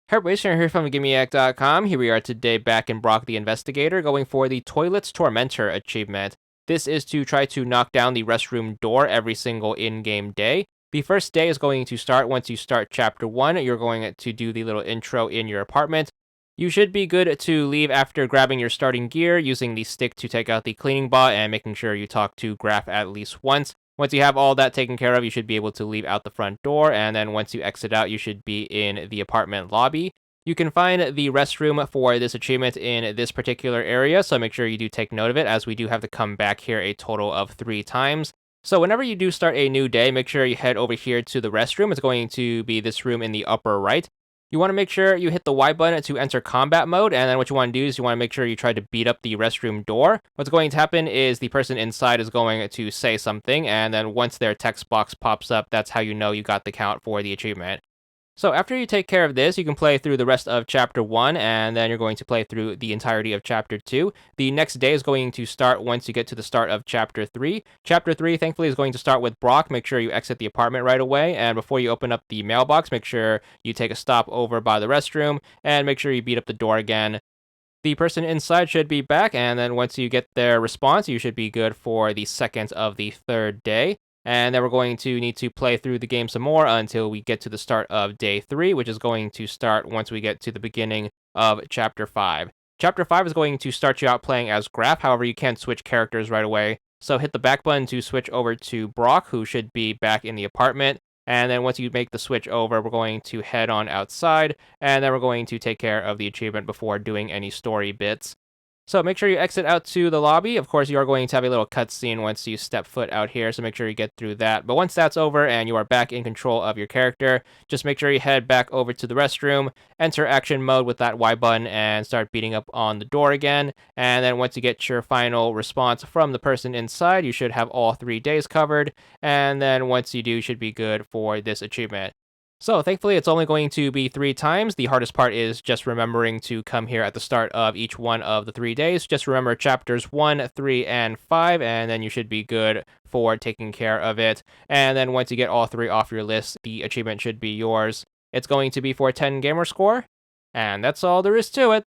Hey everybody, Sharon here from VidGamiac.com. Here we are today back in Brok the InvestiGator going for the Toilet's Tormentor achievement. This is to try to knock down the restroom door every single in-game day. The first day is going to start once you start Chapter 1. You're going to do the little intro in your apartment. You should be good to leave after grabbing your starting gear, using the stick to take out the cleaning bot, and making sure you talk to Graph at least once. Once you have all that taken care of, you should be able to leave out the front door, and then once you exit out, you should be in the apartment lobby. You can find the restroom for this achievement in this particular area, so make sure you do take note of it, as we do have to come back here a total of 3 times. So whenever you do start a new day, make sure you head over here to the restroom. It's going to be this room in the upper right. You want to make sure you hit the Y button to enter combat mode, and then what you want to do is you want to make sure you try to beat up the restroom door. What's going to happen is the person inside is going to say something, and then once their text box pops up, that's how you know you got the count for the achievement. So after you take care of this, you can play through the rest of Chapter 1, and then you're going to play through the entirety of Chapter 2. The next day is going to start once you get to the start of Chapter 3. Chapter 3, thankfully, is going to start with Brok. Make sure you exit the apartment right away, and before you open up the mailbox, make sure you take a stop over by the restroom, and make sure you beat up the door again. The person inside should be back, and then once you get their response, you should be good for the second of the third day. And then we're going to need to play through the game some more until we get to the start of day 3, which is going to start once we get to the beginning of Chapter 5. Chapter 5 is going to start you out playing as Graph, however, you can't switch characters right away. So hit the back button to switch over to Brok, who should be back in the apartment. And then once you make the switch over, we're going to head on outside, and then we're going to take care of the achievement before doing any story bits. So make sure you exit out to the lobby. Of course, you are going to have a little cutscene once you step foot out here, so make sure you get through that. But once that's over and you are back in control of your character, just make sure you head back over to the restroom, enter action mode with that Y button, and start beating up on the door again. And then once you get your final response from the person inside, you should have all 3 days covered. And then once you do, you should be good for this achievement. So thankfully, it's only going to be 3 times. The hardest part is just remembering to come here at the start of each one of the 3 days. Just remember chapters 1, 3, and 5, and then you should be good for taking care of it. And then once you get all 3 off your list, the achievement should be yours. It's going to be for 10 gamer score, and that's all there is to it.